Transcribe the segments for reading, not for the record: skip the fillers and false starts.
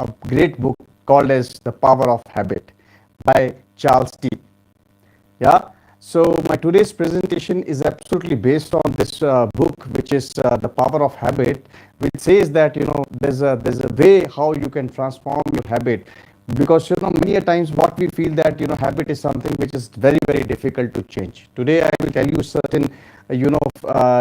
a great book called as The Power of Habit by Charles T. Yeah. So my today's presentation is absolutely based on this book, which is The Power of Habit, which says that there's a way how you can transform your habit, because many a times what we feel that habit is something which is very difficult to change. Today I will tell you certain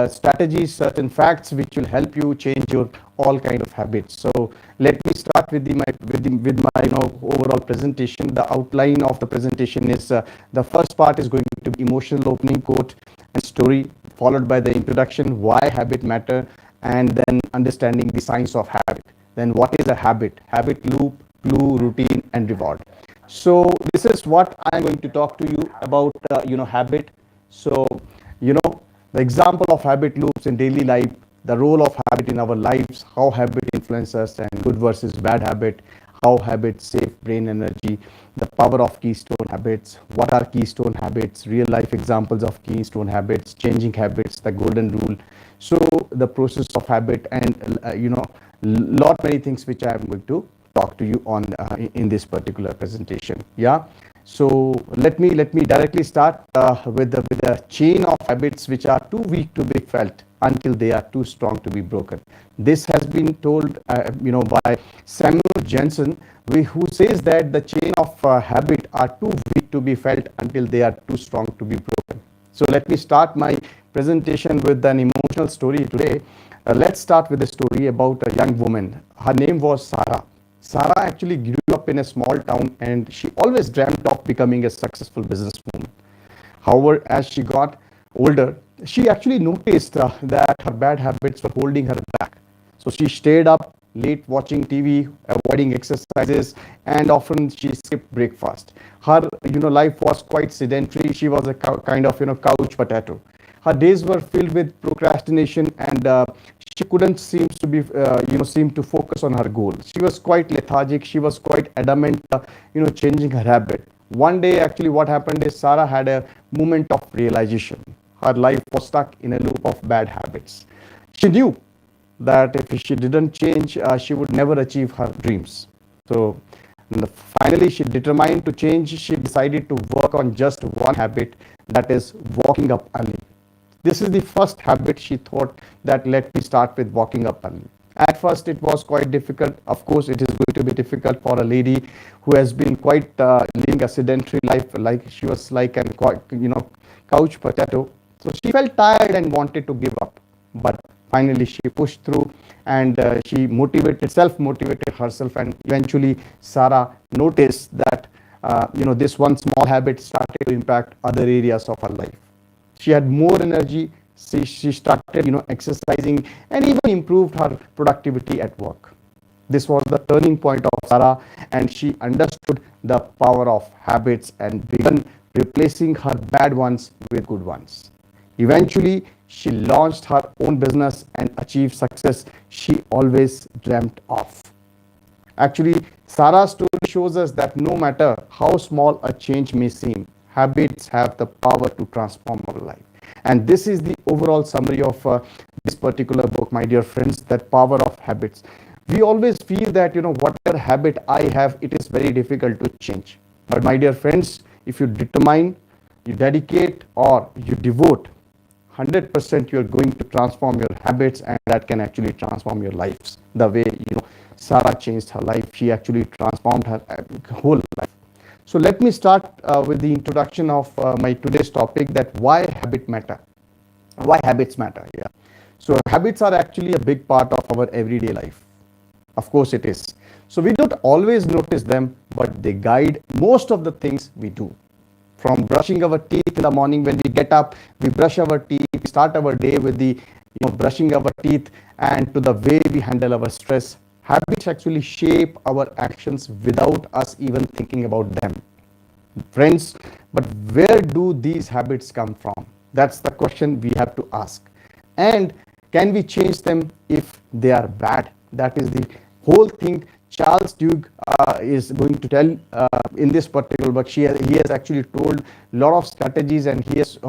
strategies, certain facts which will help you change your all kind of habits. So let me start with my overall presentation. The outline of the presentation is the first part is going to be emotional opening quote and story, followed by the introduction, why habit matter, and then understanding the science of habit. Then what is a habit? Habit loop, clue, routine, and reward. So this is what I'm going to talk to you about. Habit. So the example of habit loops in daily life, the role of habit in our lives, how habit influences us, and good versus bad habit, how habits save brain energy, the power of keystone habits, what are keystone habits, real life examples of keystone habits, changing habits, the golden rule. So the process of habit, and lot many things which I am going to talk to you on in this particular presentation. Yeah. So let me directly start with the chain of habits which are too weak to be felt until they are too strong to be broken. This has been told by Samuel Jensen, who says that the chain of habit are too weak to be felt until they are too strong to be broken. So let me start my presentation with an emotional story today. Let's start with a story about a young woman. Her name was Sarah. Sarah actually grew up in a small town, and she always dreamt of becoming a successful businesswoman. However, as she got older, she actually noticed that her bad habits were holding her back. So she stayed up late watching TV, avoiding exercises, and often she skipped breakfast. Her life was quite sedentary. She was a kind of couch potato. Her days were filled with procrastination, and she couldn't seem to focus on her goal. She was quite lethargic. She was quite adamant, changing her habit. One day, actually, what happened is Sarah had a moment of realization. Her life was stuck in a loop of bad habits. She knew that if she didn't change, she would never achieve her dreams. So finally, she determined to change. She decided to work on just one habit, that is walking up early. This is the first habit she thought that let me start with walking up early. At first, it was quite difficult. Of course, it is going to be difficult for a lady who has been quite living a sedentary life, like she was like an couch potato. So she felt tired and wanted to give up. But finally, she pushed through, and she self-motivated herself, and eventually, Sarah noticed that this one small habit started to impact other areas of her life. She had more energy. She started exercising, and even improved her productivity at work. This was the turning point of Sarah, and she understood the power of habits and began replacing her bad ones with good ones. Eventually, she launched her own business and achieved success she always dreamt of. Actually, Sarah's story shows us that no matter how small a change may seem, habits have the power to transform our life. And this is the overall summary of this particular book, my dear friends, that power of habits. We always feel that, whatever habit I have, it is very difficult to change. But my dear friends, if you determine, you dedicate, or you devote 100%, you're going to transform your habits, and that can actually transform your lives. The way, Sarah changed her life, she actually transformed her whole life. So let me start with the introduction of my today's topic, that why habit matter. Why habits matter, yeah. So habits are actually a big part of our everyday life. Of course it is. So we don't always notice them, but they guide most of the things we do. From brushing our teeth in the morning when we get up, we brush our teeth, we start our day with the brushing our teeth, and to the way we handle our stress. Habits actually shape our actions without us even thinking about them. Friends, but where do these habits come from? That's the question we have to ask. And can we change them if they are bad? That is the whole thing Charles Duke is going to tell in this particular book. He has actually told a lot of strategies, and he has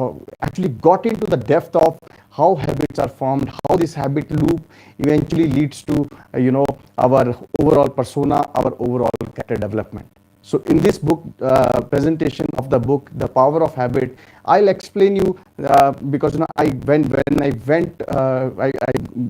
actually got into the depth of how habits are formed, how this habit loop eventually leads to our overall persona, our overall character development. So in this book presentation of the book, The Power of Habit, I'll explain you because I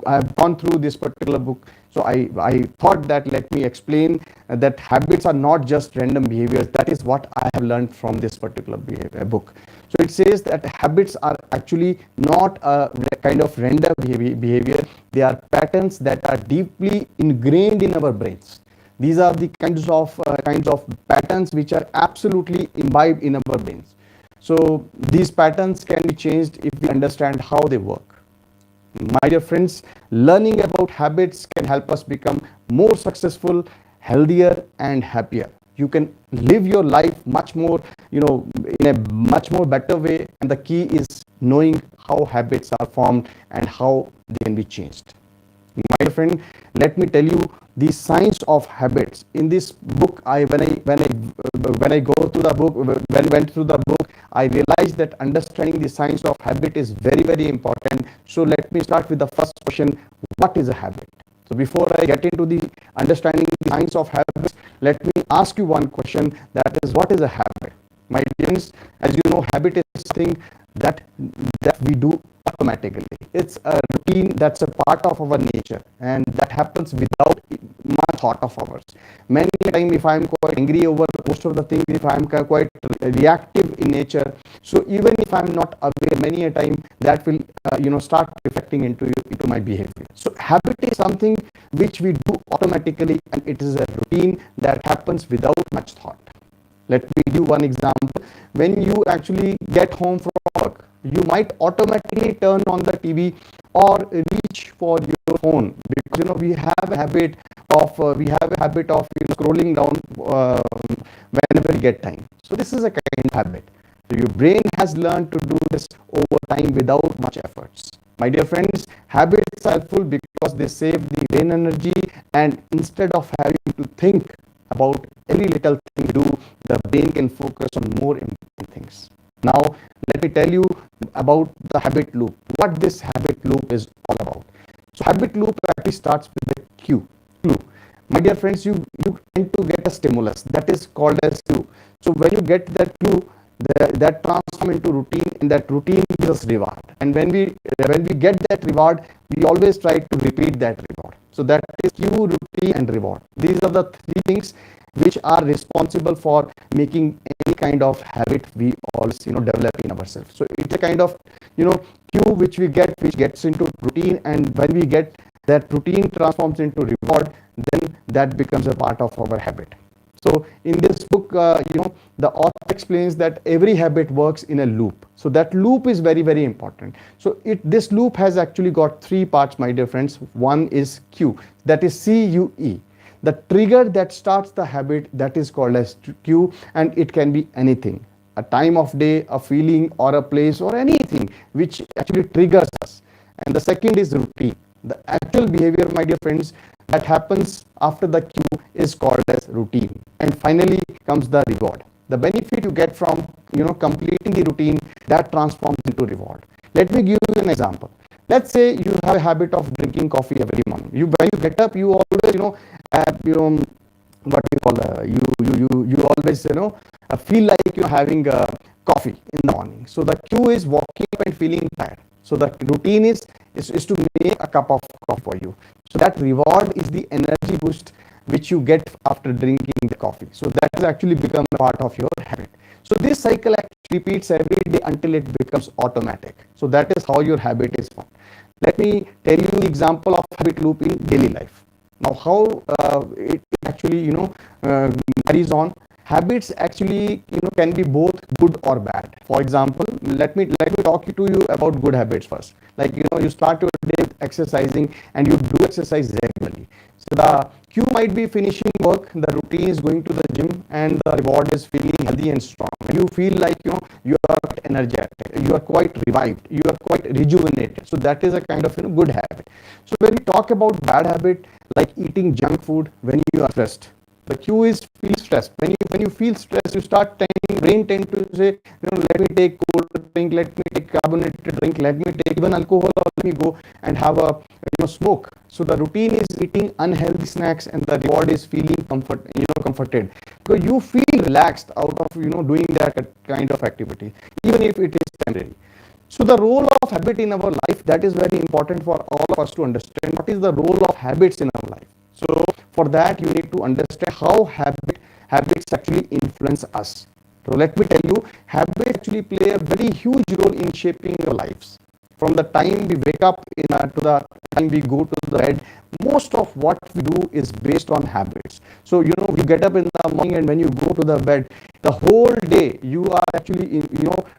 have gone through this particular book. So I thought that let me explain that habits are not just random behaviors. That is what I have learned from this particular book. So it says that habits are actually not a kind of random behavior. They are patterns that are deeply ingrained in our brains. These are the kinds of patterns which are absolutely imbibed in our brains. So these patterns can be changed if we understand how they work. My dear friends, learning about habits can help us become more successful, healthier, and happier. You can live your life much more, in a much more better way. And the key is knowing how habits are formed and how they can be changed. My friend, let me tell you the science of habits. In this book, when I go through the book, when I went through the book, I realized that understanding the science of habit is very, very important. So let me start with the first question: what is a habit? So before I get into the understanding the science of habits, let me ask you one question. That is, what is a habit? My friends, as you know, habit is something that we do automatically. It's a routine that's a part of our nature, and that happens without much thought of ours. Many times, if I'm quite angry over most of the things, if I'm quite reactive in nature, so even if I'm not aware, many a time that will start reflecting into my behavior. So habit is something which we do automatically, and it is a routine that happens without much thought. Let me give one example. When you actually get home from work, you might automatically turn on the TV or reach for your phone, because we have a habit of scrolling down whenever we get time. So this is a kind of habit. So your brain has learned to do this over time without much efforts. My dear friends, habits are helpful because they save the brain energy, and instead of having to think about every little thing you do, the brain can focus on more important things. Now, let me tell you about the habit loop, what this habit loop is all about. So habit loop actually starts with the cue. My dear friends, you tend to get a stimulus that is called as cue. So when you get that cue, that transforms into routine, and that routine gives us reward. And when we get that reward, we always try to repeat that reward. So that is cue, routine, and reward. These are the three things which are responsible for making any kind of habit we always develop in ourselves. So it's a kind of cue which we get, which gets into routine, and when we get that routine transforms into reward, then that becomes a part of our habit. So in this book, the author explains that every habit works in a loop. So that loop is very, very important. So this loop has actually got three parts, my dear friends. One is cue, that is CUE. The trigger that starts the habit, that is called as cue, and it can be anything. A time of day, a feeling, or a place, or anything which actually triggers us. And the second is routine. The actual behavior, my dear friends, that happens after the cue is called as routine. And finally comes the reward. The benefit you get from completing the routine, that transforms into reward. Let me give you an example. Let's say you have a habit of drinking coffee every morning. When you get up, you always what we call you always feel like you're having coffee in the morning. So the cue is walking up and feeling tired. So the routine is to make a cup of coffee for you. So that reward is the energy boost which you get after drinking the coffee. So that has actually become a part of your habit. So this cycle actually repeats every day until it becomes automatic. So that is how your habit is formed. Let me tell you the example of habit loop in daily life. Now, how it actually carries on. Habits actually can be both good or bad. For example, let me talk to you about good habits first. Like you start your day with exercising, and you do exercise regularly. So the cue might be finishing work, the routine is going to the gym, and the reward is feeling healthy and strong. You feel like you are quite energetic, you are quite revived, you are quite rejuvenated. So that is a kind of good habit. So when we talk about bad habit like eating junk food when you are stressed, the cue is feel stressed. When you feel stressed, you start brain tend to say, let me take cold drink, let me take carbonated drink, let me take even alcohol, or let me go and have a smoke. So the routine is eating unhealthy snacks, and the reward is feeling comforted, because you feel relaxed out of doing that kind of activity, even if it is temporary. So the role of habit in our life, that is very important for all of us to understand. What is the role of habits in our life? So for that, you need to understand how habits actually influence us. So let me tell you, habits actually play a very huge role in shaping our lives. From the time we wake up to the time we go to the bed, most of what we do is based on habits. So you get up in the morning, and when you go to the bed, the whole day you are actually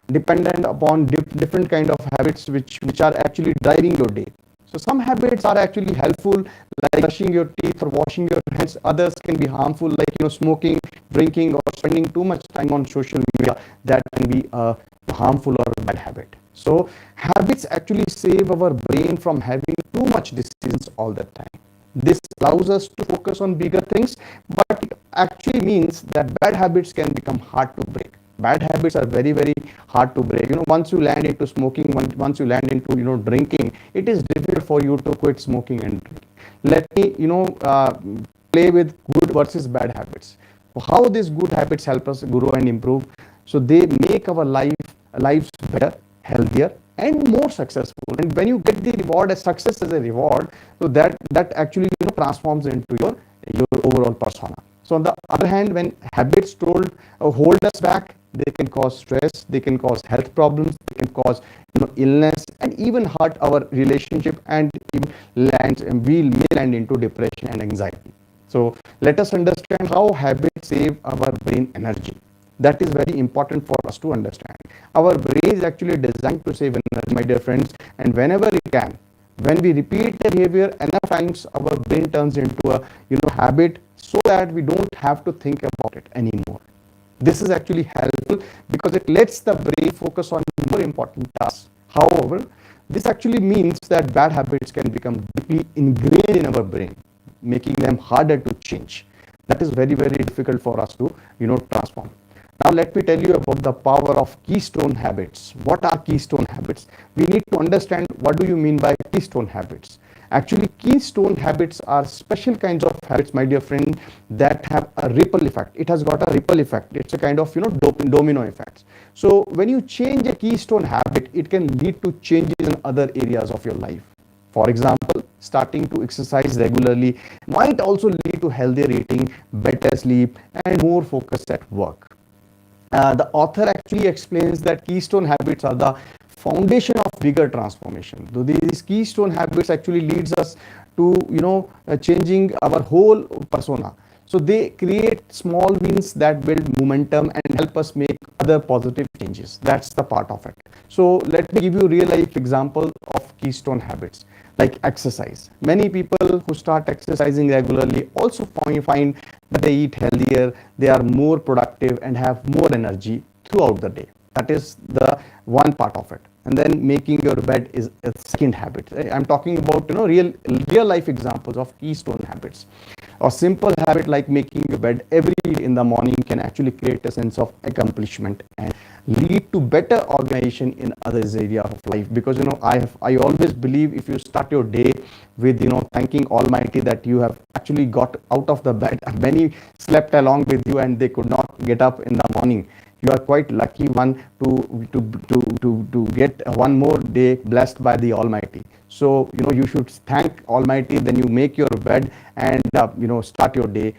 dependent upon different kind of habits which are actually driving your day. So some habits are actually helpful, like brushing your teeth or washing your hands. Others can be harmful, like smoking, drinking, or spending too much time on social media. That can be a harmful or bad habit. So habits actually save our brain from having too much decisions all the time. This allows us to focus on bigger things, but it actually means that bad habits can become hard to break. Bad habits are very, very hard to break. Once you land into smoking, once you land into drinking, it is difficult for you to quit smoking and drinking. Let me play with good versus bad habits. How these good habits help us grow and improve? So they make our lives better, healthier, and more successful. And when you get the reward as success as a reward, so that actually transforms into your overall persona. So on the other hand, when habits hold us back, they can cause stress, they can cause health problems, they can cause illness, and even hurt our relationship, and even we may land into depression and anxiety. So let us understand how habits save our brain energy. That is very important for us to understand. Our brain is actually designed to save energy, my dear friends, and whenever it can, when we repeat the behavior enough times, our brain turns into a habit, so that we don't have to think about it anymore. This is actually helpful because it lets the brain focus on more important tasks. However, this actually means that bad habits can become deeply ingrained in our brain, making them harder to change. That is very, very difficult for us to transform. Now let me tell you about the power of keystone habits. What are keystone habits? We need to understand what do you mean by keystone habits. Actually, keystone habits are special kinds of habits, my dear friend, that have a ripple effect. It has got a ripple effect. It's a kind of domino effect. So when you change a keystone habit, it can lead to changes in other areas of your life. For example, starting to exercise regularly might also lead to healthier eating, better sleep, and more focus at work. The author actually explains that keystone habits are the foundation of bigger transformation. So these keystone habits actually leads us to changing our whole persona. So they create small wins that build momentum and help us make other positive changes. That's the part of it. So let me give you a real life example of keystone habits, like exercise. Many people who start exercising regularly also find that they eat healthier, they are more productive, and have more energy throughout the day. That is the one part of it. And then making your bed is a second habit. I'm talking about real life examples of keystone habits. A simple habit like making your bed every day in the morning can actually create a sense of accomplishment and lead to better organization in other areas of life. Because I always believe if you start your day with thanking Almighty that you have actually got out of the bed. Many slept along with you and they could not get up in the morning. You are quite lucky one to get one more day blessed by the Almighty. So you should thank Almighty, then you make your bed and start your day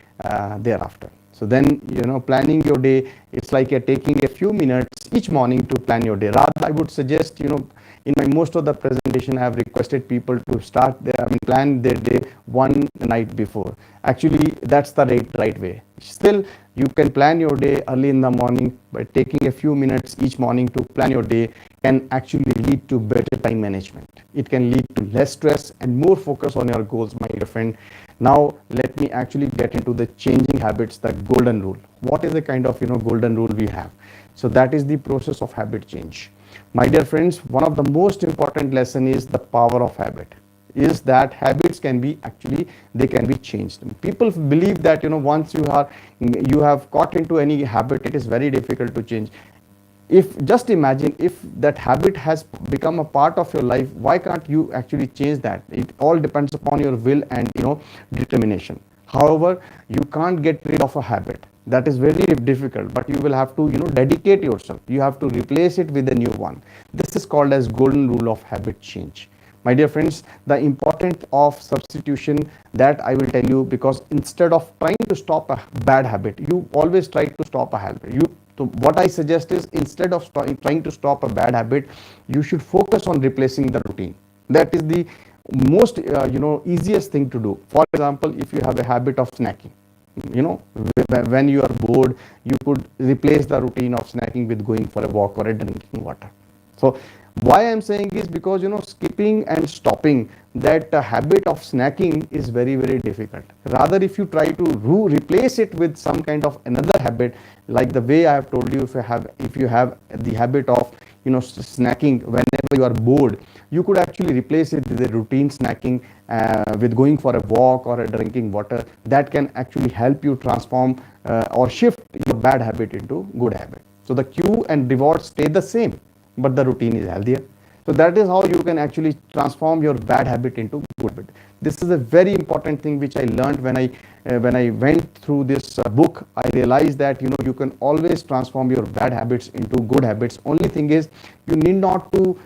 thereafter. So then planning your day, it's like you're taking a few minutes each morning to plan your day. Rather, I would suggest in my most of the presentation I have requested people to plan their day one night before. Actually, that's the right way. Still, You can plan your day early in the morning. By taking a few minutes each morning to plan your day can actually lead to better time management. It can lead to less stress and more focus on your goals, my dear friend. Now let me actually get into the changing habits, the golden rule. What is the kind of golden rule we have? So that is the process of habit change. My dear friends, one of the most important lesson is the power of habit, is that habits can be actually, they can be changed. People believe that once you have caught into any habit, it is very difficult to change. If just imagine if that habit has become a part of your life, why can't you actually change that? It all depends upon your will and determination. However, you can't get rid of a habit. That is very difficult, but you will have to dedicate yourself. You have to replace it with a new one. This is called as golden rule of habit change. My dear friends, the importance of substitution, that I will tell you, because instead of trying to stop a bad habit, you always try to stop a habit. So what I suggest is, instead of trying to stop a bad habit, you should focus on replacing the routine. That is the most easiest thing to do. For example, if you have a habit of snacking, when you are bored, you could replace the routine of snacking with going for a walk or a drinking water. So why I'm saying is because skipping and stopping that habit of snacking is very, very difficult. Rather, if you try to replace it with some kind of another habit, like the way I have told you, if you have the habit of snacking whenever you are bored, you could actually replace it with a routine snacking, with going for a walk or a drinking water. That can actually help you transform or shift your bad habit into good habit. So the cue and reward stay the same, but the routine is healthier. So that is how you can actually transform your bad habit into good habit. This is a very important thing which I learned when I went through this book. I realized that you can always transform your bad habits into good habits. Only thing is, you need not to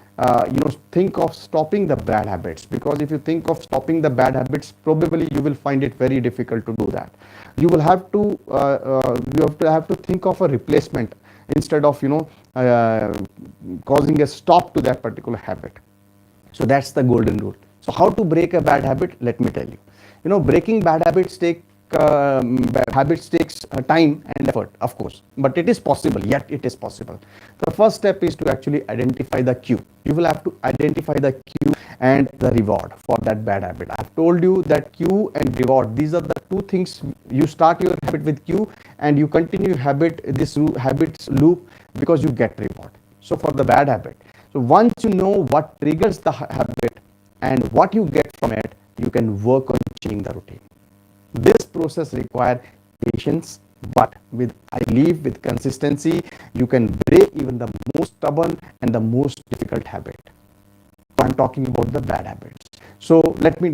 think of stopping the bad habits, because if you think of stopping the bad habits, probably you will find it very difficult to do that. You will have to think of a replacement instead of causing a stop to that particular habit. So that's the golden rule. So how to break a bad habit? Let me tell you. Breaking bad habits takes time and effort, of course, but it is possible. Yet it is possible. The first step is to actually identify the cue. You will have to identify the cue and the reward for that bad habit. I've told you that cue and reward, these are the two things. You start your habit with cue and you continue this habits loop because you get reward. So for the bad habit, so once you know what triggers the habit and what you get from it, you can work on changing the routine. This process requires patience, but I believe with consistency, you can break even the most stubborn and the most difficult habit. I'm talking about the bad habits. So let me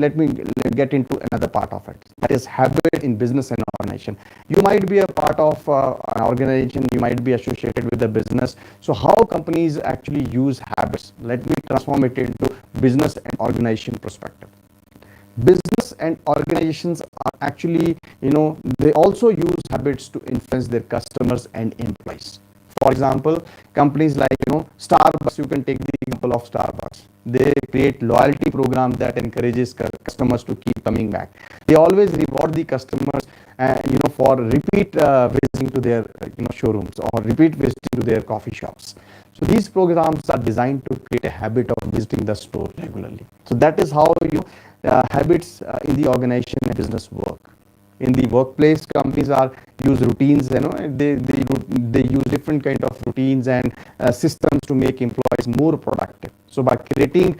get into another part of it. That is habit in business and organization. You might be a part of an organization. You might be associated with a business. So how companies actually use habits? Let me transform it into business and organization perspective. Business and organizations are actually, they also use habits to influence their customers and employees. For example, companies like Starbucks, you can take the example of Starbucks. They create loyalty program that encourages customers to keep coming back. They always reward the customers for repeat visiting to their showrooms or repeat visiting to their coffee shops. So these programs are designed to create a habit of visiting the store regularly. So that is how habits in the organization and business work. In the workplace, companies use routines. They use different kind of routines and systems to make employees more productive. So by creating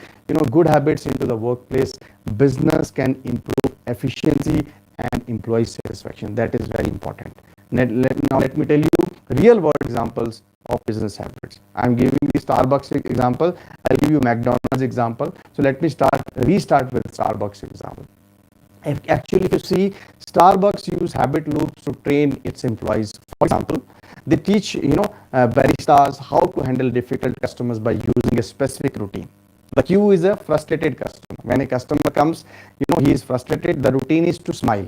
good habits into the workplace, business can improve efficiency and employee satisfaction. That is very important. Now let me tell you real world examples of business habits. I'm giving the Starbucks example. I'll give you McDonald's example. So let me restart with Starbucks example. Actually, if you see, Starbucks use habit loops to train its employees. For example, they teach baristas how to handle difficult customers by using a specific routine. The cue is a frustrated customer. When a customer comes, he is frustrated. The routine is to smile.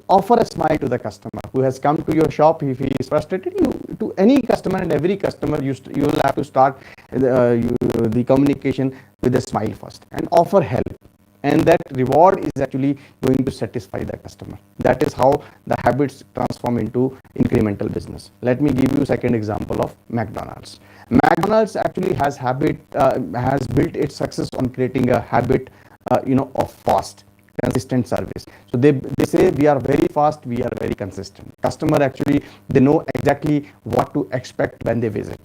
Offer a smile to the customer who has come to your shop. If he is frustrated, to any customer and every customer, you will have to start the communication with a smile first and offer help. and that reward is actually going to satisfy the customer. That is how the habits transform into incremental business. Let me give you a second example of McDonald's. McDonald's actually has built its success on creating a habit, of fast, consistent service. So they say we are very fast, we are very consistent. Customer actually, they know exactly what to expect when they visit.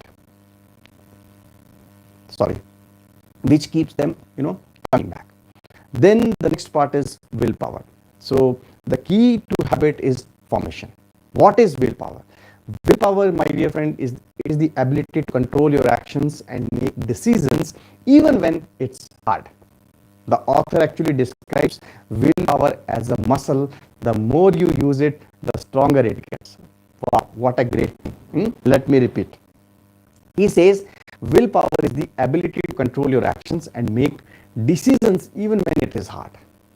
Sorry, which keeps them, coming back. Then the next part is willpower. So the key to habit is formation. What is willpower? Willpower, my dear friend, is the ability to control your actions and make decisions even when it's hard. The author actually describes willpower as a muscle. The more you use it, the stronger it gets. Wow, what a great thing. Let me repeat. He says willpower is the ability to control your actions and make decisions even when it is hard.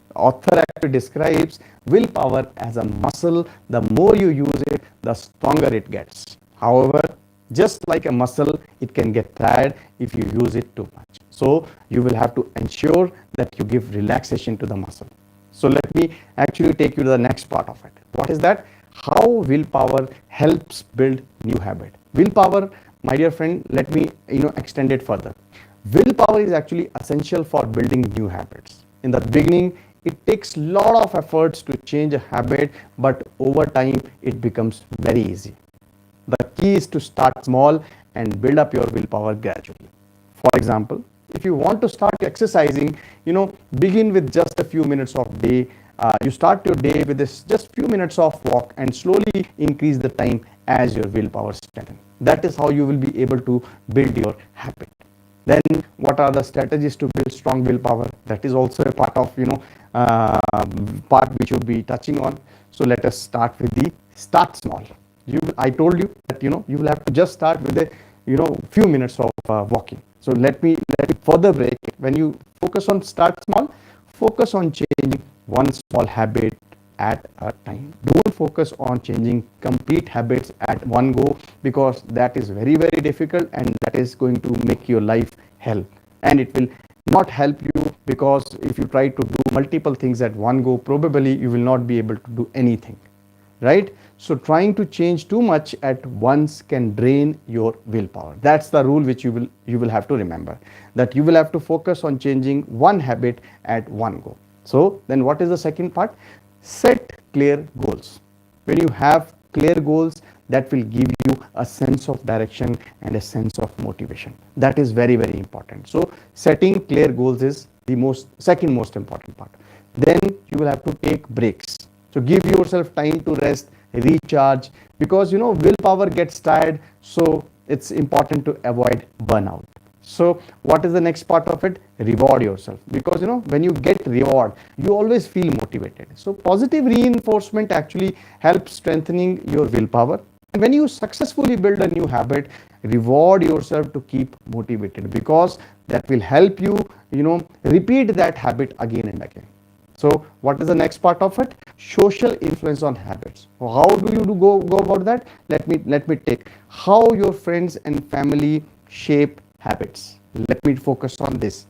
The author actually describes willpower as a muscle. The more you use it, the stronger it gets. However, just like a muscle, it can get tired if you use it too much. So you will have to ensure that you give relaxation to the muscle. So let me actually take you to the next part of it. What is that? How willpower helps build new habit. Willpower, my dear friend, let me extend it further. Willpower is actually essential for building new habits. In the beginning, it takes a lot of efforts to change a habit, but over time it becomes very easy. The key is to start small and build up your willpower gradually. For example, if you want to start exercising, begin with just a few minutes of day. You start your day with this just few minutes of walk and slowly increase the time as your willpower strengthens. That is how you will be able to build your habit. Then what are the strategies to build strong willpower? That is also a part of, part which you'll be touching on. So let us start with the start small. I told you that, you will have to just start with a, few minutes of walking. So let me further break it. When you focus on start small, focus on changing one small habit at a time. Don't focus on changing complete habits at one go, because that is very, very difficult and that is going to make your life hell. And it will not help you, because if you try to do multiple things at one go, probably you will not be able to do anything, right? So trying to change too much at once can drain your willpower. That's the rule which you will have to remember, that you will have to focus on changing one habit at one go. So then what is the second part? Set clear goals. When you have clear goals, that will give you a sense of direction and a sense of motivation. That is very, very important. So setting clear goals is the second most important part. Then you will have to take breaks. So give yourself time to rest, recharge, because willpower gets tired. So it's important to avoid burnout. So what is the next part of it? Reward yourself, because when you get reward, you always feel motivated. So positive reinforcement actually helps strengthening your willpower. And when you successfully build a new habit, reward yourself to keep motivated, because that will help you, repeat that habit again and again. So what is the next part of it? Social influence on habits. How do you go about that? Let me take how your friends and family shape habits. Let me focus on this.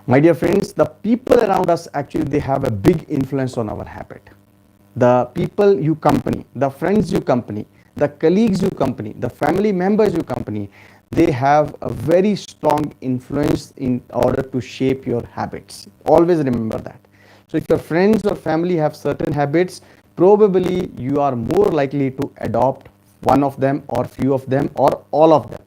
My dear friends, the people around us actually, they have a big influence on our habit. The people you accompany, the friends you accompany, the colleagues you accompany, the family members you accompany, they have a very strong influence in order to shape your habits. Always remember that. So if your friends or family have certain habits, probably you are more likely to adopt one of them or few of them or all of them.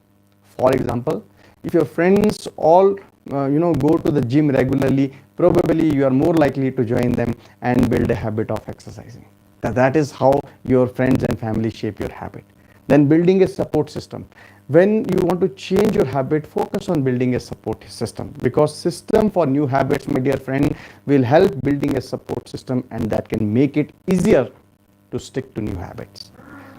For example, if your friends all go to the gym regularly, probably you are more likely to join them and build a habit of exercising. That is how your friends and family shape your habit. Then building a support system. When you want to change your habit, focus on building a support system, because system for new habits, my dear friend, will help building a support system, and that can make it easier to stick to new habits.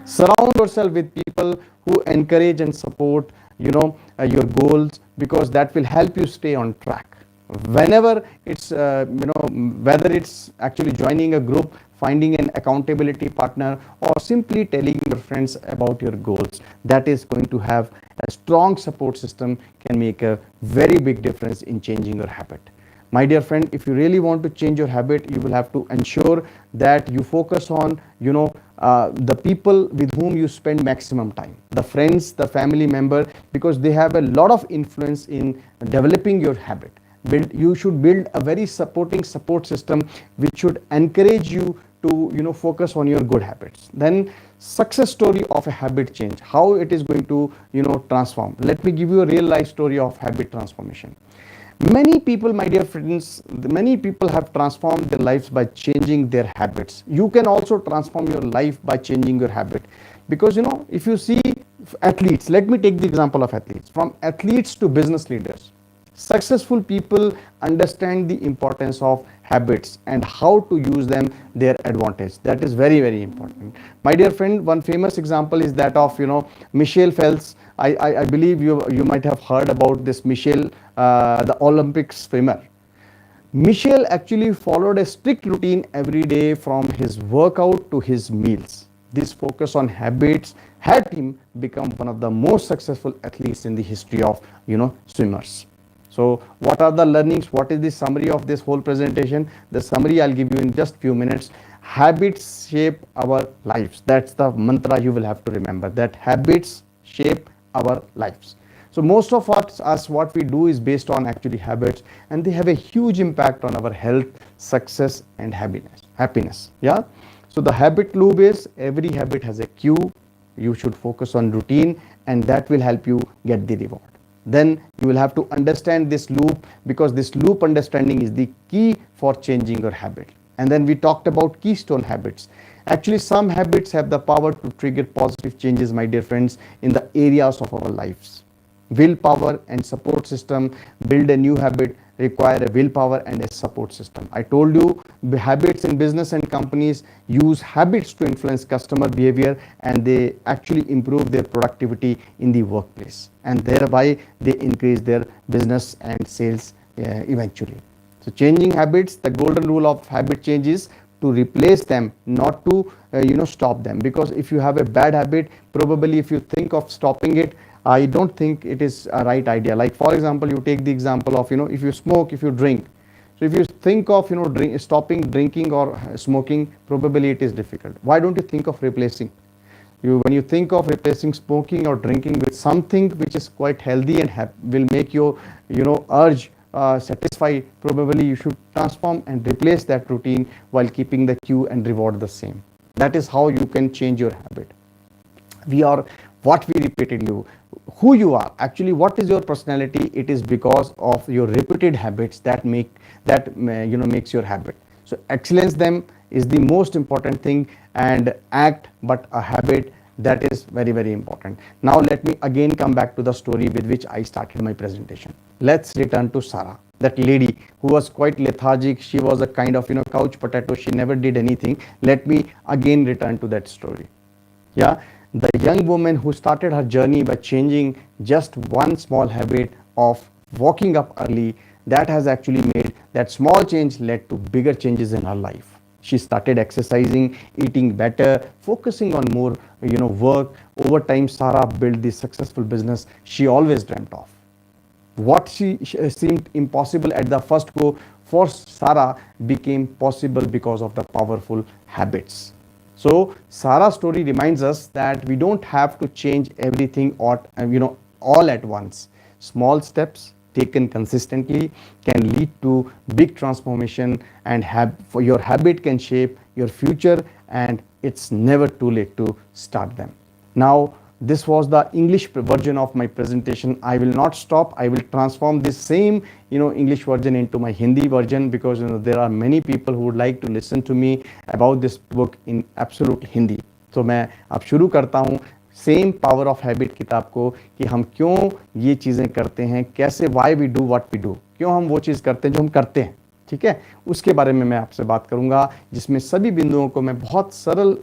Surround yourself with people who encourage and support your goals, because that will help you stay on track. Whenever it's whether it's actually joining a group, finding an accountability partner, or simply telling your friends about your goals, that is going to have a strong support system, can make a very big difference in changing your habit. My dear friend, if you really want to change your habit, you will have to ensure that you focus on, the people with whom you spend maximum time, the friends, the family member, because they have a lot of influence in developing your habit. You should build a very supporting support system which should encourage you to, focus on your good habits. Then success story of a habit change, how it is going to, transform. Let me give you a real life story of habit transformation. Many people, my dear friends, many people have transformed their lives by changing their habits. You can also transform your life by changing your habit. Because, if you see athletes, let me take the example of athletes. From athletes to business leaders, successful people understand the importance of habits and how to use them their advantage. That is very, very important. My dear friend, one famous example is that of, Michelle Phelps. I believe you might have heard about this Michelle, the Olympic swimmer. Michelle actually followed a strict routine every day from his workout to his meals. This focus on habits helped him become one of the most successful athletes in the history of, swimmers. So what are the learnings? What is the summary of this whole presentation? The summary I'll give you in just few minutes. Habits shape our lives. That's the mantra you will have to remember, that habits shape our lives. So most of us what we do is based on actually habits, and they have a huge impact on our health, success, and happiness. Yeah. So the habit loop is, every habit has a cue. You should focus on routine, and that will help you get the reward. Then you will have to understand this loop, because this loop understanding is the key for changing your habit. And then we talked about keystone habits. Actually, some habits have the power to trigger positive changes, my dear friends, in the areas of our lives. Willpower and support system. Build a new habit require a willpower and a support system. I told you, habits in business and companies use habits to influence customer behavior, and they actually improve their productivity in the workplace, and thereby they increase their business and sales eventually. So changing habits, the golden rule of habit change is to replace them, not to stop them. Because if you have a bad habit, probably if you think of stopping it, I don't think it is a right idea. Like for example, you take the example of, if you smoke, if you drink. So if you think of, stopping drinking or smoking, probably it is difficult. Why don't you think of replacing? When you think of replacing smoking or drinking with something which is quite healthy and will make your, urge satisfied, probably you should transform and replace that routine while keeping the cue and reward the same. That is how you can change your habit. We are what we repeatedly, who you are, actually what is your personality. It is because of your repeated habits that makes your habit. So excellence them is the most important thing, and act but a habit, that is very, very important. Now let me again come back to the story with which I started my presentation. Let's return to Sarah, that lady who was quite lethargic. She was a kind of couch potato. She never did anything. Let me again return to that story. Yeah, the young woman who started her journey by changing just one small habit of waking up early, that has actually made that small change led to bigger changes in her life. She started exercising, eating better, focusing on more work. Over time, Sarah built the successful business she always dreamt of. What she seemed impossible at the first go, for Sarah became possible because of the powerful habits. So Sarah's story reminds us that we don't have to change everything all at once. Small steps taken consistently can lead to big transformation, and your habit can shape your future, and it's never too late to start them. Now, this was the English version of my presentation. I will not stop. I will transform this same English version into my Hindi version, because there are many people who would like to listen to me about this book in absolute Hindi. So मैं अब शुरू करता हूँ same power of habit किताब को, कि हम क्यों ये चीज़ें करते हैं, कैसे, why we do what we do, क्यों हम वो चीज़ करते हैं जो हम करते हैं, ठीक है, उसके बारे में मैं आपसे बात करूंगा, जिसमें सभी बिंदुओं को मैं बहुत सरल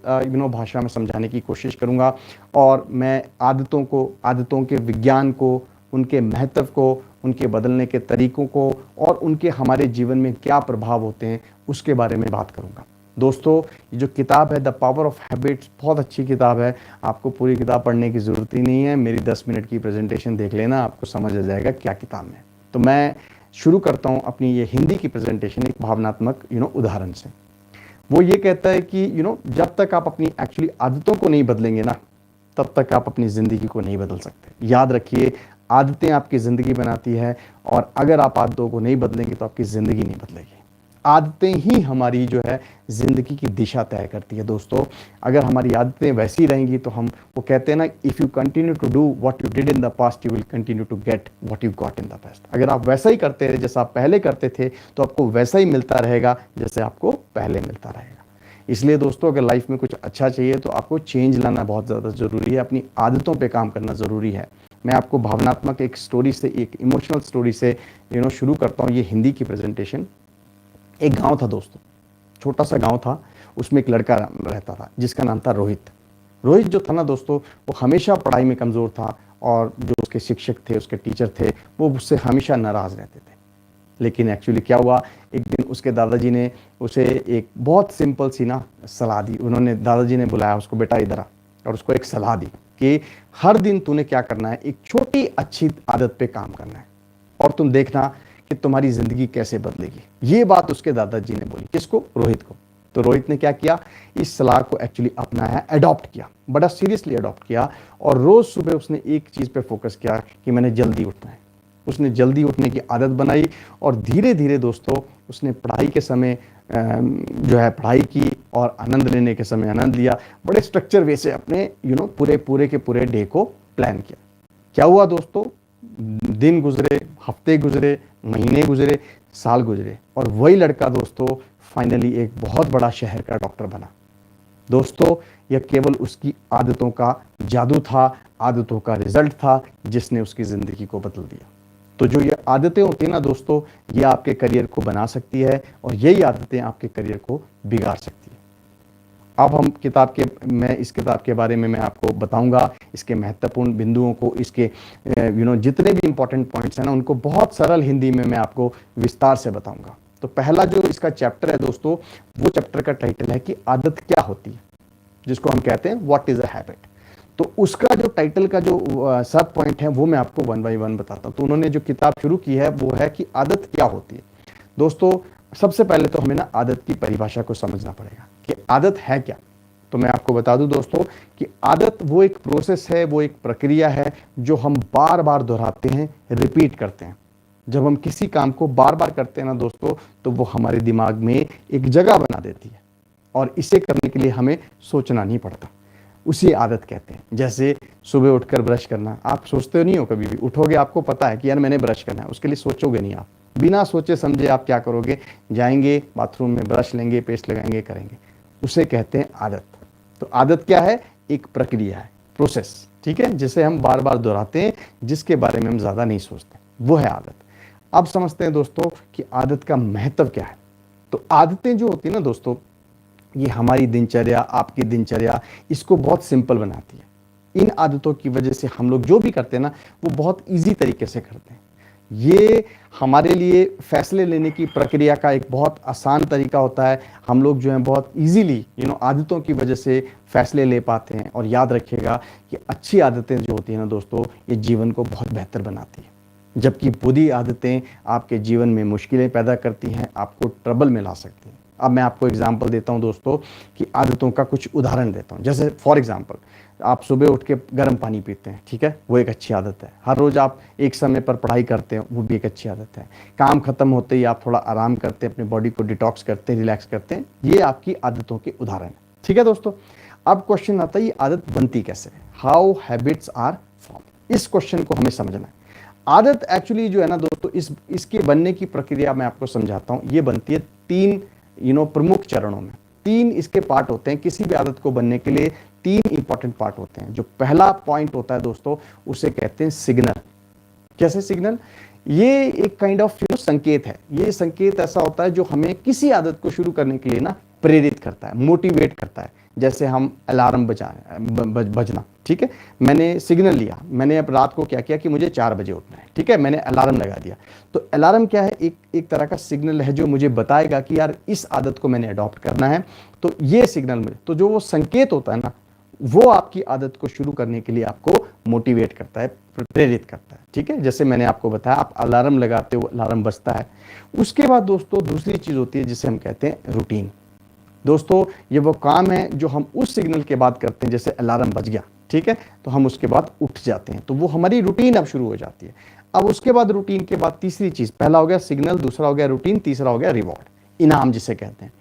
भाषा में समझाने की कोशिश करूंगा, और मैं आदतों के विज्ञान को, उनके महत्व को, उनके बदलने के तरीकों को, और उनके हमारे जीवन में क्या प्रभाव होते हैं उसके बारे में बात करूंगा। दोस्तों, ये जो किताब है द पावर ऑफ हैबिट्स, बहुत अच्छी किताब है। आपको पूरी किताब पढ़ने की ज़रूरत ही नहीं है, मेरी 10 मिनट की प्रेजेंटेशन देख लेना, आपको समझ आ जाएगा क्या किताब में। तो मैं शुरू करता हूँ अपनी ये हिंदी की प्रेजेंटेशन एक भावनात्मक उदाहरण से। वो ये कहता है कि जब तक आप अपनी एक्चुअली आदतों को नहीं बदलेंगे ना, तब तक आप अपनी ज़िंदगी को नहीं बदल सकते। याद रखिए, आदतें आपकी ज़िंदगी बनाती है, और अगर आप आदतों को नहीं बदलेंगे तो आपकी ज़िंदगी नहीं बदलेगी। आदतें ही हमारी जो है ज़िंदगी की दिशा तय करती है दोस्तों। अगर हमारी आदतें वैसी रहेंगी तो हम, वो कहते हैं ना, if you continue to do what you did in the past you will continue to get what you got in the past. अगर आप वैसा ही करते रहे जैसा आप पहले करते थे, तो आपको वैसा ही मिलता रहेगा जैसे आपको पहले मिलता रहेगा। इसलिए दोस्तों, अगर लाइफ में कुछ अच्छा चाहिए तो आपको चेंज लाना बहुत ज़्यादा ज़रूरी है, अपनी आदतों पे काम करना ज़रूरी है। मैं आपको भावनात्मक एक स्टोरी से, एक इमोशनल स्टोरी से शुरू करता हूँ ये हिंदी की प्रेजेंटेशन। एक गांव था दोस्तों, छोटा सा गांव था, उसमें एक लड़का रहता था जिसका नाम था रोहित। रोहित जो था ना दोस्तों, वो हमेशा पढ़ाई में कमज़ोर था, और जो उसके शिक्षक थे, उसके टीचर थे, वो उससे हमेशा नाराज़ रहते थे। लेकिन एक्चुअली क्या हुआ, एक दिन उसके दादाजी ने उसे एक बहुत सिंपल सी ना सलाह दी। उन्होंने, दादाजी ने बुलाया उसको, बेटा इधर आ, और उसको एक सलाह दी कि हर दिन तूने क्या करना है, एक छोटी अच्छी आदत पे काम करना है, और तुम देखना कि तुम्हारी ज़िंदगी कैसे बदलेगी। ये बात उसके दादाजी ने बोली। किसको? रोहित को। तो रोहित ने क्या किया, इस सलाह को एक्चुअली अपनाया, अडॉप्ट किया, बड़ा सीरियसली अडॉप्ट किया, और रोज़ सुबह उसने एक चीज़ पे फोकस किया कि मैंने जल्दी उठना है। उसने जल्दी उठने की आदत बनाई, और धीरे धीरे दोस्तों उसने पढ़ाई के समय जो है पढ़ाई की, और आनंद लेने के समय आनंद लिया। बड़े स्ट्रक्चर वे से अपने पूरे के पूरे डे को प्लान किया। क्या हुआ दोस्तों, दिन गुजरे, हफ्ते गुजरे, महीने गुजरे, साल गुजरे, और वही लड़का दोस्तों फाइनली एक बहुत बड़ा शहर का डॉक्टर बना। दोस्तों, यह केवल उसकी आदतों का जादू था, आदतों का रिजल्ट था, जिसने उसकी ज़िंदगी को बदल दिया। तो जो ये आदतें होती हैं ना दोस्तों, ये आपके करियर को बना सकती है, और यही आदतें आपके करियर को बिगाड़ सकती है। अब हम मैं इस किताब के बारे में मैं आपको बताऊंगा, इसके महत्वपूर्ण बिंदुओं को, इसके जितने भी इंपॉर्टेंट पॉइंट्स हैं ना, उनको बहुत सरल हिंदी में मैं आपको विस्तार से बताऊंगा। तो पहला जो इसका चैप्टर है दोस्तों, वो चैप्टर का टाइटल है कि आदत क्या होती है, जिसको हम कहते हैं व्हाट इज अ हैबिट। तो उसका जो टाइटल का जो सब पॉइंट है, वो मैं आपको वन बाय वन बताता हूँ। तो उन्होंने जो किताब शुरू की है वो है कि आदत क्या होती है। दोस्तों, सबसे पहले तो हमें ना आदत की परिभाषा को समझना पड़ेगा कि आदत है क्या। तो मैं आपको बता दूं दोस्तों कि आदत वो एक प्रोसेस है, वो एक प्रक्रिया है जो हम बार बार दोहराते हैं, रिपीट करते हैं। जब हम किसी काम को बार बार करते हैं ना दोस्तों, तो वो हमारे दिमाग में एक जगह बना देती है, और इसे करने के लिए हमें सोचना नहीं पड़ता। उसी आदत कहते हैं। जैसे सुबह उठकर ब्रश करना, आप सोचते नहीं हो, कभी भी उठोगे आपको पता है कि यार मैंने ब्रश करना है, उसके लिए सोचोगे नहीं। आप बिना सोचे समझे आप क्या करोगे, जाएंगे बाथरूम में, ब्रश लेंगे, पेस्ट लगाएंगे, करेंगे। उसे कहते हैं आदत। तो आदत क्या है? एक प्रक्रिया है, प्रोसेस, ठीक है, जिसे हम बार बार दोहराते हैं, जिसके बारे में हम ज़्यादा नहीं सोचते, वो है आदत। अब समझते हैं दोस्तों कि आदत का महत्व क्या है। तो आदतें जो होती है ना दोस्तों, ये हमारी दिनचर्या, आपकी दिनचर्या, इसको बहुत सिंपल बनाती है। इन आदतों की वजह से हम लोग जो भी करते हैं ना, वो बहुत ईजी तरीके से करते हैं। ये हमारे लिए फैसले लेने की प्रक्रिया का एक बहुत आसान तरीका होता है। हम लोग जो है बहुत इजीली आदतों की वजह से फैसले ले पाते हैं। और याद रखिएगा कि अच्छी आदतें जो होती हैं ना दोस्तों, ये जीवन को बहुत बेहतर बनाती है, जबकि बुरी आदतें आपके जीवन में मुश्किलें पैदा करती हैं, आपको ट्रबल में ला सकती हैं। अब मैं आपको एग्जांपल देता हूं दोस्तों कि आदतों का कुछ उदाहरण देता हूं। जैसे फॉर एग्जांपल, आप सुबह उठ के गर्म पानी पीते हैं, ठीक है, वो एक अच्छी आदत है। हर रोज़ आप एक समय पर पढ़ाई करते हैं, वो भी एक अच्छी आदत है। काम खत्म होते ही आप थोड़ा आराम करते हैं, अपनी बॉडी को डिटॉक्स करते हैं, रिलैक्स करते हैं। ये आपकी आदतों के उदाहरण हैं, ठीक है दोस्तों। अब क्वेश्चन आता है, ये आदत बनती कैसे है, हाउ हैबिट्स आर फॉर्म। इस क्वेश्चन को हमें समझना है। आदत एक्चुअली जो है ना दोस्तों, इसके बनने की प्रक्रिया मैं आपको समझाता हूँ। ये बनती है तीन प्रमुख चरणों में। तीन इसके पार्ट होते हैं। किसी भी आदत को बनने के लिए तीन इंपॉर्टेंट पार्ट होते हैं। जो पहला पॉइंट होता है दोस्तों, उसे कहते हैं सिग्नल। कैसे सिग्नल? ये एक काइंड ऑफ संकेत है। ये संकेत ऐसा होता है जो हमें किसी आदत को शुरू करने के लिए ना प्रेरित करता है, मोटिवेट करता है। जैसे हम अलार्म बजना, ठीक है, मैंने सिग्नल लिया, मैंने अब रात को क्या किया कि मुझे 4 बजे उठना है, ठीक है, मैंने अलार्म लगा दिया। तो अलार्म क्या है? एक तरह का सिग्नल है जो मुझे बताएगा कि यार इस आदत को मैंने अडॉप्ट करना है। तो ये सिग्नल मुझे, तो जो वो संकेत होता है ना, वो आपकी आदत को शुरू करने के लिए आपको मोटिवेट करता है, प्रेरित करता है। ठीक है, जैसे मैंने आपको बताया, आप अलार्म लगाते हो, अलार्म बजता है। उसके बाद दोस्तों दूसरी चीज होती है जिसे हम कहते हैं रूटीन। दोस्तों ये वो काम है जो हम उस सिग्नल के बाद करते हैं, जैसे अलार्म बज गया, ठीक है, तो हम उसके बाद उठ जाते हैं, तो वो हमारी रूटीन अब शुरू हो जाती है। अब उसके बाद रूटीन के बाद तीसरी चीज, पहला हो गया सिग्नल, दूसरा हो गया रूटीन, तीसरा हो गया रिवॉर्ड, इनाम जिसे कहते हैं।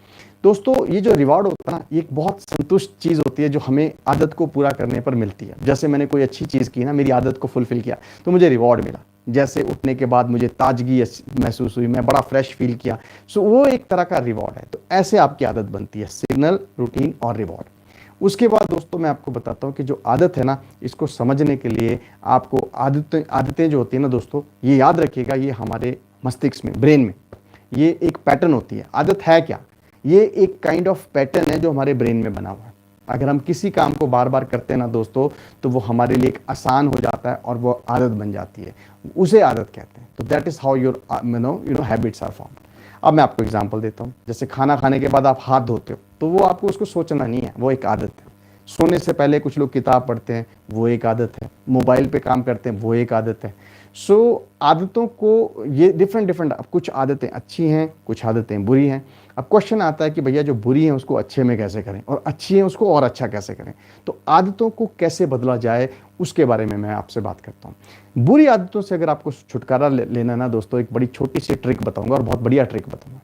दोस्तों ये जो रिवॉर्ड होता है ना, ये एक बहुत संतुष्ट चीज होती है जो हमें आदत को पूरा करने पर मिलती है। जैसे मैंने कोई अच्छी चीज की ना, मेरी आदत को फुलफिल किया, तो मुझे रिवॉर्ड मिला। जैसे उठने के बाद मुझे ताजगी महसूस हुई, मैं बड़ा फ्रेश फील किया, सो वो एक तरह का रिवॉर्ड है। तो ऐसे आपकी आदत बनती है, सिग्नल, रूटीन और रिवॉर्ड। उसके बाद दोस्तों मैं आपको बताता हूँ कि जो आदत है ना, इसको समझने के लिए आपको आदतें आदतें जो होती है ना दोस्तों, ये याद रखिएगा, ये हमारे मस्तिष्क में, ब्रेन में, ये एक पैटर्न होती है। आदत है क्या? ये एक काइंड ऑफ पैटर्न है जो हमारे ब्रेन में बना हुआ है। अगर हम किसी काम को बार बार करते हैं ना दोस्तों, तो वो हमारे लिए एक आसान हो जाता है और वो आदत बन जाती है, उसे आदत कहते हैं। तो that is how your habits are formed. अब मैं आपको एग्जांपल देता हूँ। जैसे खाना खाने के बाद आप हाथ धोते हो, तो वो आपको उसको सोचना नहीं है, वो एक आदत है। सोने से पहले कुछ लोग किताब पढ़ते हैं, वो एक आदत है। मोबाइल पे काम करते हैं, वो एक आदत है। सो आदतों को ये डिफरेंट डिफरेंट, कुछ आदतें अच्छी हैं, कुछ आदतें बुरी हैं। अब क्वेश्चन आता है कि भैया जो बुरी है उसको अच्छे में कैसे करें, और अच्छी है उसको और अच्छा कैसे करें। तो आदतों को कैसे बदला जाए, उसके बारे में मैं आपसे बात करता हूँ। बुरी आदतों से अगर आपको छुटकारा लेना ना दोस्तों, एक बड़ी छोटी सी ट्रिक बताऊंगा, और बहुत बढ़िया ट्रिक बताऊंगा।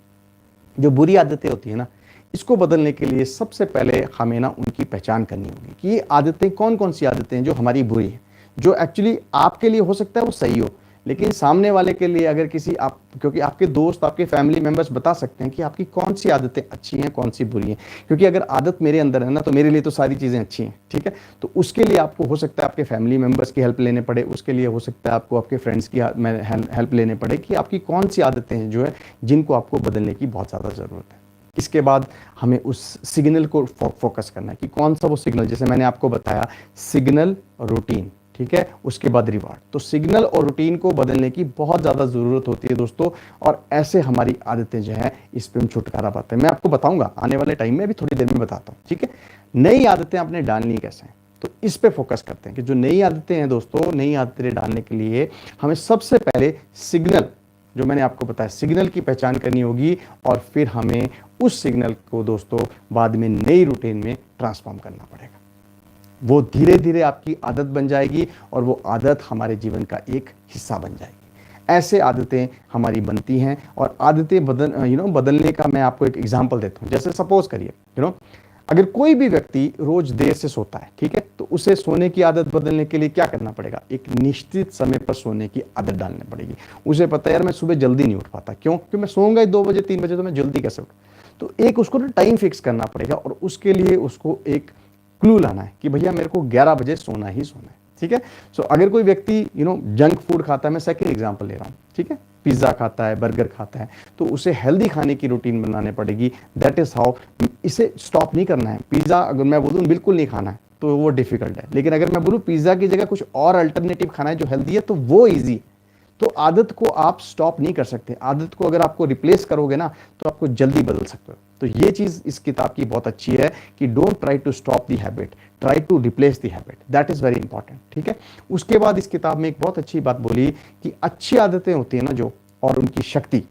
जो बुरी आदतें होती है ना, इसको बदलने के लिए सबसे पहले हमें ना उनकी पहचान करनी होगी कि ये आदतें कौन कौन सी आदतें हैं जो हमारी बुरी है, जो एक्चुअली आपके लिए हो सकता है वो सही हो, लेकिन सामने वाले के लिए, अगर किसी आप, क्योंकि आपके दोस्त, आपके फैमिली मेंबर्स बता सकते हैं कि आपकी कौन सी आदतें अच्छी हैं, कौन सी बुरी हैं। क्योंकि अगर आदत मेरे अंदर है ना, तो मेरे लिए तो सारी चीज़ें अच्छी हैं, ठीक है। तो उसके लिए आपको हो सकता है आपके फैमिली मेंबर्स की हेल्प लेने पड़े, उसके लिए हो सकता है आपको आपके फ्रेंड्स की हेल्प लेने पड़े कि आपकी कौन सी आदतें हैं जो है जिनको आपको बदलने की बहुत ज़्यादा ज़रूरत है। इसके बाद हमें उस सिग्नल को फोकस करना है कि कौन सा वो सिग्नल, जैसे मैंने आपको बताया, सिग्नल, रूटीन, ठीक है, उसके बाद रिवार्ड। तो सिग्नल और रूटीन को बदलने की बहुत ज़्यादा ज़रूरत होती है दोस्तों, और ऐसे हमारी आदतें जो है इस पर हम छुटकारा पाते हैं। मैं आपको बताऊंगा आने वाले टाइम में, भी थोड़ी देर में बताता हूँ, ठीक है। नई आदतें आपने डालनी कैसे हैं, तो इस पे फोकस करते हैं कि जो नई आदतें हैं दोस्तों, नई आदतें डालने के लिए हमें सबसे पहले सिग्नल, जो मैंने आपको बताया, सिग्नल की पहचान करनी होगी, और फिर हमें उस सिग्नल को दोस्तों बाद में नई रूटीन में ट्रांसफॉर्म करना पड़ेगा। वो धीरे धीरे आपकी आदत बन जाएगी, और वो आदत हमारे जीवन का एक हिस्सा बन जाएगी। ऐसे आदतें हमारी बनती हैं, और आदतें बदलने का मैं आपको एक एग्जांपल देता हूँ। जैसे सपोज करिए, अगर कोई भी व्यक्ति रोज देर से सोता है, ठीक है, तो उसे सोने की आदत बदलने के लिए क्या करना पड़ेगा? एक निश्चित समय पर सोने की आदत डालनी पड़ेगी। उसे पता है यार मैं सुबह जल्दी नहीं उठ पाता, क्यों? क्योंकि मैं सोऊंगा ही 2 बजे 3 बजे, तो मैं जल्दी कैसे उठ? तो एक उसको ना टाइम फिक्स करना पड़ेगा, और उसके लिए उसको एक क्लू लाना है कि भैया मेरे को 11 बजे सोना ही सोना है, ठीक है। सो अगर कोई व्यक्ति जंक फूड खाता है, मैं सेकंड एग्जांपल ले रहा हूँ, ठीक है, पिज्जा खाता है, बर्गर खाता है, तो उसे हेल्दी खाने की रूटीन बनाने पड़ेगी। दैट इज हाउ, इसे स्टॉप नहीं करना है। पिज्जा अगर मैं बोलूँ बिल्कुल नहीं खाना है, तो वो डिफिकल्ट है, लेकिन अगर मैं बोलूँ पिज्जा की जगह कुछ और अल्टरनेटिव खाना है जो हेल्दी है, तो वो ईजी। तो आदत को आप स्टॉप नहीं कर सकते। आदत को अगर आपको रिप्लेस करोगे ना, तो आपको जल्दी बदल सकते हो। तो ये चीज इस किताब की बहुत अच्छी है कि don't try to stop the habit, try to replace the habit. That is very important, ठीक है। उसके बाद इस किताब में एक बहुत अच्छी बात बोली कि अच्छी आदतें होती है ना जो, और उनकी शक्ति,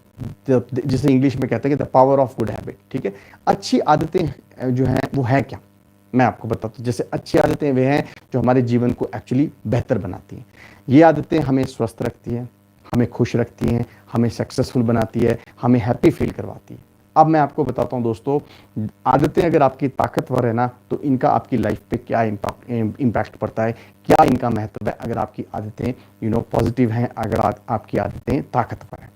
जिसे इंग्लिश में कहते हैं कि the power of good habit, ठीक है। अच्छी आदतें जो हैं वो है क्या, मैं आपको बताता हूँ। जैसे अच्छी आदतें वे हैं जो हमारे जीवन को एक्चुअली बेहतर बनाती हैं। ये आदतें हमें स्वस्थ रखती हैं, हमें खुश रखती हैं, हमें सक्सेसफुल बनाती है, हमें हैप्पी फील करवाती है। अब मैं आपको बताता हूँ दोस्तों, आदतें अगर आपकी ताकतवर है ना, तो इनका आपकी लाइफ पे क्या इम्पैक्ट पड़ता है, क्या इनका महत्व है अगर आपकी आदतें पॉजिटिव हैं, अगर आपकी आदतें ताकतवर हैं।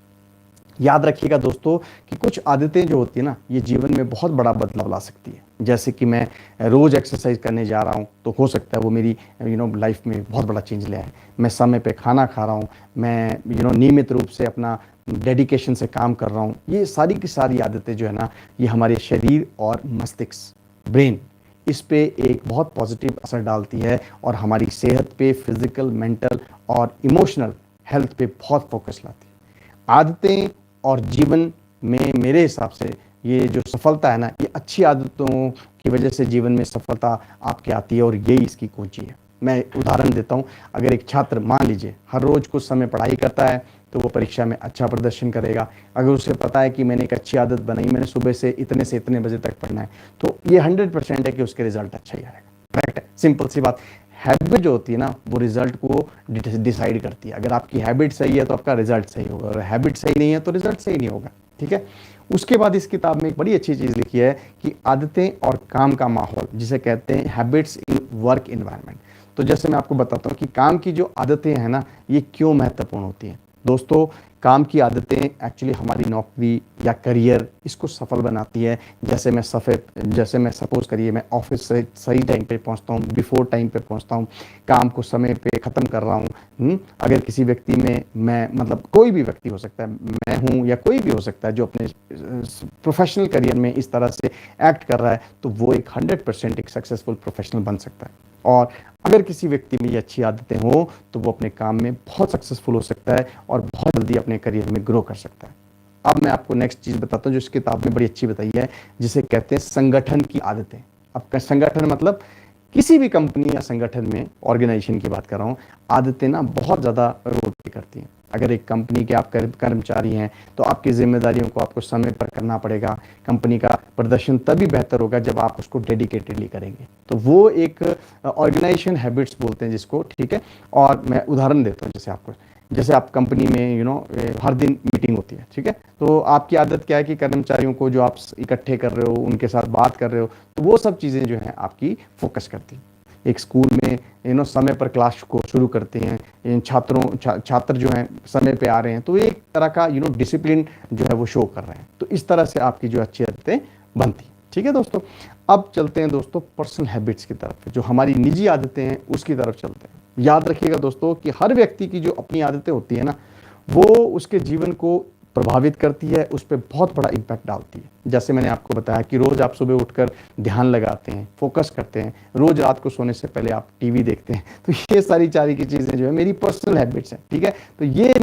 याद रखिएगा दोस्तों कि कुछ आदतें जो होती है ना, ये जीवन में बहुत बड़ा बदलाव ला सकती है। जैसे कि मैं रोज़ एक्सरसाइज करने जा रहा हूँ, तो हो सकता है वो मेरी लाइफ में बहुत बड़ा चेंज ले आए। मैं समय पे खाना खा रहा हूँ, मैं नियमित रूप से अपना डेडिकेशन से काम कर रहा हूँ। ये सारी की सारी आदतें जो है ना, ये हमारे शरीर और मस्तिष्क, ब्रेन, इस पे एक बहुत पॉजिटिव असर डालती है, और हमारी सेहत पे, फिजिकल, मेंटल और इमोशनल हेल्थ पे बहुत फोकस लाती है। आदतें और जीवन में मेरे हिसाब से ये जो सफलता है ना, ये अच्छी आदतों की वजह से जीवन में सफलता आपके आती है और यही इसकी कुंजी है। मैं उदाहरण देता हूँ, अगर एक छात्र मान लीजिए हर रोज कुछ समय पढ़ाई करता है तो वो परीक्षा में अच्छा प्रदर्शन करेगा। अगर उसे पता है कि मैंने एक अच्छी आदत बनाई, मैंने सुबह से इतने बजे तक पढ़ना है, तो ये 100% है कि उसके रिजल्ट अच्छा ही आएगा। करेक्ट है, सिंपल सी बात। हैबिट जो होती है ना, वो रिजल्ट को डिसाइड करती है। अगर आपकी हैबिट सही है तो आपका रिजल्ट सही होगा, और हैबिट सही नहीं है तो रिजल्ट सही नहीं होगा। ठीक है। उसके बाद इस किताब में एक बड़ी अच्छी चीज़ लिखी है कि आदतें और काम का माहौल, जिसे कहते हैं हैबिट्स इन वर्क इन्वायरमेंट। तो जैसे मैं आपको बताता हूँ कि काम की जो आदतें हैं ना, ये क्यों महत्वपूर्ण होती हैं। दोस्तों, काम की आदतें एक्चुअली हमारी नौकरी या करियर इसको सफल बनाती है। जैसे मैं सपोज करिए मैं ऑफिस से सही टाइम पे पहुंचता हूँ, बिफोर टाइम पे पहुंचता हूँ, काम को समय पे ख़त्म कर रहा हूँ। अगर किसी व्यक्ति में मैं मतलब कोई भी व्यक्ति हो सकता है, मैं हूँ या कोई भी हो सकता है, जो अपने प्रोफेशनल करियर में इस तरह से एक्ट कर रहा है, तो वो एक 100% एक सक्सेसफुल प्रोफेशनल बन सकता है। और अगर किसी व्यक्ति में ये अच्छी आदतें हो तो वो अपने काम में बहुत सक्सेसफुल हो सकता है और बहुत जल्दी अपने करियर में ग्रो कर सकता है। अब मैं आपको नेक्स्ट चीज़ बताता हूँ जो इस किताब में बड़ी अच्छी बताई है, जिसे कहते हैं संगठन की आदतें। अब संगठन मतलब किसी भी कंपनी या संगठन में, ऑर्गेनाइजेशन की बात कर रहा हूँ, आदतें ना बहुत ज़्यादा रोल प्ले करती हैं। अगर एक कंपनी के आप कर्मचारी हैं तो आपकी जिम्मेदारियों को आपको समय पर करना पड़ेगा। कंपनी का प्रदर्शन तभी बेहतर होगा जब आप उसको डेडिकेटेडली करेंगे। तो वो एक ऑर्गेनाइजेशन हैबिट्स बोलते हैं जिसको। ठीक है। और मैं उदाहरण देता हूँ, जैसे आप कंपनी में हर दिन मीटिंग होती है। ठीक है। तो आपकी आदत क्या है कि कर्मचारियों को जो आप इकट्ठे कर रहे हो, उनके साथ बात कर रहे हो, तो वो सब चीज़ें जो हैं आपकी फोकस करती हैं। एक स्कूल में समय पर क्लास को शुरू करते हैं, इन छात्र जो हैं समय पे आ रहे हैं, तो एक तरह का डिसिप्लिन जो है वो शो कर रहे हैं। तो इस तरह से आपकी जो अच्छी आदतें बनती। ठीक है दोस्तों। अब चलते हैं दोस्तों पर्सनल हैबिट्स की तरफ, जो हमारी निजी आदतें हैं उसकी तरफ चलते हैं। याद रखिएगा दोस्तों कि हर व्यक्ति की जो अपनी आदतें होती है ना, वो उसके जीवन को प्रभावित करती है, उस पर बहुत बड़ा इम्पैक्ट डालती है। जैसे मैंने आपको बताया कि रोज़ आप सुबह उठकर ध्यान लगाते हैं, फोकस करते हैं, रोज़ रात को सोने से पहले आप टीवी देखते हैं, तो ये सारी की चीज़ें जो है मेरी पर्सनल हैबिट्स हैं। ठीक है। तो ये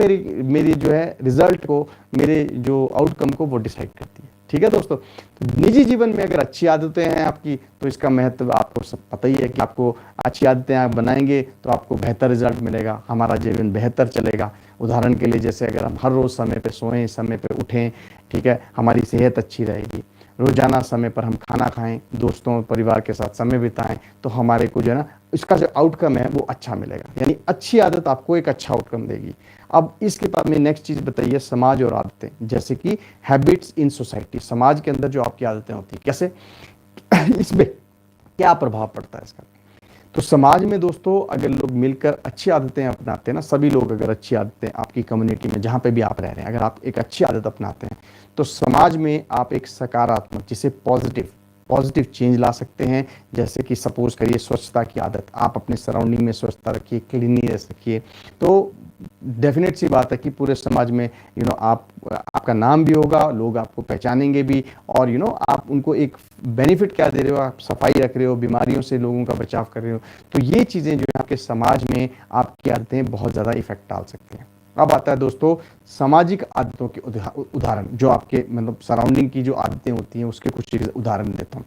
मेरी जो है रिजल्ट को, मेरे जो आउटकम को वो डिसाइड करती है। ठीक है दोस्तों। तो निजी जीवन में अगर अच्छी आदतें हैं आपकी, तो इसका महत्व आपको सब पता ही है कि आपको अच्छी आदतें आप बनाएंगे तो आपको बेहतर रिजल्ट मिलेगा, हमारा जीवन बेहतर चलेगा। उदाहरण के लिए, जैसे अगर हम हर रोज़ समय पे सोएं, समय पे उठें, ठीक है, हमारी सेहत अच्छी रहेगी। रोजाना समय पर हम खाना खाएं, दोस्तों परिवार के साथ समय बिताएं, तो हमारे को जो है ना, इसका जो आउटकम है वो अच्छा मिलेगा। यानी अच्छी आदत आपको एक अच्छा आउटकम देगी। अब इस किताब में नेक्स्ट चीज़ बताइए, समाज और आदतें, जैसे कि हैबिट्स इन सोसाइटी। समाज के अंदर जो आपकी आदतें होती हैं, कैसे इसमें क्या प्रभाव पड़ता है इसका। तो समाज में दोस्तों अगर लोग मिलकर अच्छी आदतें अपनाते हैं ना, सभी लोग अगर अच्छी आदतें आपकी कम्युनिटी में जहाँ पे भी आप रह रहे हैं, अगर आप एक अच्छी आदत अपनाते हैं, तो समाज में आप एक सकारात्मक, जिसे पॉजिटिव चेंज ला सकते हैं। जैसे कि सपोज करिए स्वच्छता की आदत, आप अपने सराउंडिंग में स्वच्छता रखिए, क्लीनलीनेस रखिए, तो डेफिनेट सी बात है कि पूरे समाज में आपका नाम भी होगा, लोग आपको पहचानेंगे भी, और आप उनको एक बेनिफिट क्या दे रहे हो, आप सफाई रख रहे हो, बीमारियों से लोगों का बचाव कर रहे हो। तो ये चीज़ें जो है आपके समाज में आपकी आदतें बहुत ज़्यादा इफेक्ट डाल सकती हैं। अब आता है दोस्तों सामाजिक आदतों के उदाहरण, जो आपके मतलब सराउंडिंग की जो आदतें होती हैं उसके कुछ उदाहरण देता हूँ।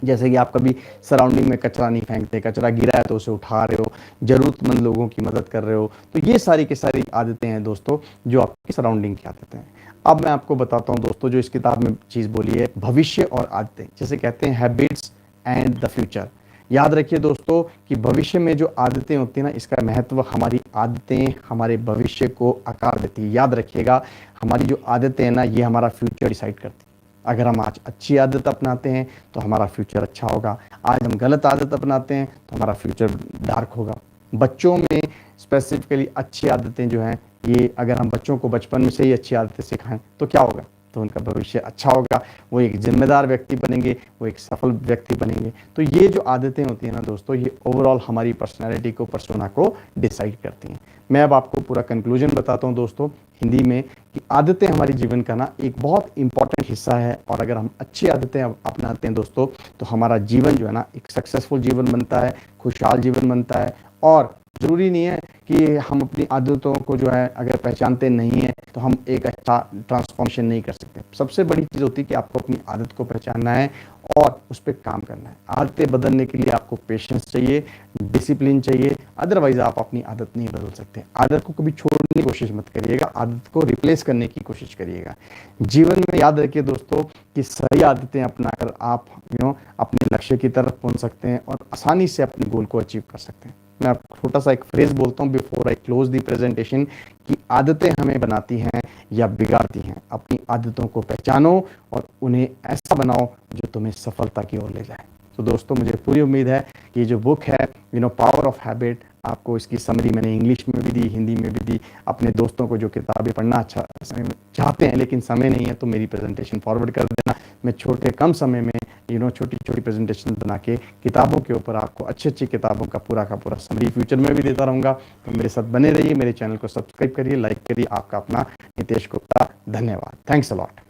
जैसे कि आप कभी सराउंडिंग में कचरा नहीं फेंकते, कचरा गिरा है तो उसे उठा रहे हो, ज़रूरतमंद लोगों की मदद कर रहे हो। तो ये सारी की सारी आदतें हैं दोस्तों, जो आपकी सराउंडिंग की आदतें हैं। अब मैं आपको बताता हूँ दोस्तों, जो इस किताब में चीज़ बोली है, भविष्य और आदतें, जैसे कहते हैं हैबिट्स एंड द फ्यूचर। याद रखिए दोस्तों कि भविष्य में जो आदतें होती हैं ना, इसका महत्व, हमारी आदतें हमारे भविष्य को आकार देती है। याद रखिएगा, हमारी जो आदतें हैं ना, ये हमारा फ्यूचर डिसाइड करती है। अगर हम आज अच्छी आदत अपनाते हैं तो हमारा फ्यूचर अच्छा होगा, आज हम गलत आदत अपनाते हैं तो हमारा फ्यूचर डार्क होगा। बच्चों में स्पेसिफिकली अच्छी आदतें जो हैं, ये अगर हम बच्चों को बचपन में से ही अच्छी आदतें सिखाएं तो क्या होगा, तो उनका भविष्य अच्छा होगा, वो एक जिम्मेदार व्यक्ति बनेंगे, वो एक सफल व्यक्ति बनेंगे। तो ये जो आदतें होती हैं ना दोस्तों, ये ओवरऑल हमारी पर्सनैलिटी को, पर्सोना को डिसाइड करती हैं। मैं अब आपको पूरा कंक्लूजन बताता हूँ दोस्तों हिंदी में, कि आदतें हमारे जीवन का ना एक बहुत इंपॉर्टेंट हिस्सा है, और अगर हम अच्छी आदतें अपनाते हैं दोस्तों, तो हमारा जीवन जो है ना एक सक्सेसफुल जीवन बनता है, खुशहाल जीवन बनता है, और ज़रूरी नहीं है कि हम अपनी आदतों को जो है अगर पहचानते नहीं हैं तो हम एक अच्छा ट्रांसफॉर्मेशन नहीं कर सकते। सबसे बड़ी चीज़ होती है कि आपको अपनी आदत को पहचानना है और उस पर काम करना है। आदतें बदलने के लिए आपको पेशेंस चाहिए, डिसिप्लिन चाहिए, अदरवाइज आप अपनी आदत नहीं बदल सकते। आदत को कभी छोड़ने की कोशिश मत करिएगा, आदत को रिप्लेस करने की कोशिश करिएगा। जीवन में याद रखिए दोस्तों कि सही आदतें अपनाकर आप अपने लक्ष्य की तरफ पहुंच सकते हैं और आसानी से अपने गोल को अचीव कर सकते हैं। मैं आपको छोटा सा एक फ्रेज बोलता हूँ before I close the presentation कि आदतें हमें बनाती हैं या बिगाड़ती हैं। अपनी आदतों को पहचानो और उन्हें ऐसा बनाओ जो तुम्हें सफलता की ओर ले जाए। तो दोस्तों मुझे पूरी उम्मीद है कि ये जो बुक है पावर ऑफ हैबिट, आपको इसकी समरी मैंने इंग्लिश में भी दी, हिंदी में भी दी। अपने दोस्तों को जो किताबें पढ़ना अच्छा चाहते हैं लेकिन समय नहीं है तो मेरी प्रेजेंटेशन फॉरवर्ड कर देना। मैं छोटे कम समय में छोटी छोटी प्रेजेंटेशन बना के किताबों के ऊपर आपको अच्छी अच्छी किताबों का पूरा समरी फ्यूचर में भी देता रहूँगा। तो मेरे साथ बने रहिए, मेरे चैनल को सब्सक्राइब करिए, लाइक करिए। आपका अपना नितेश गुप्ता, धन्यवाद। Thanks a lot.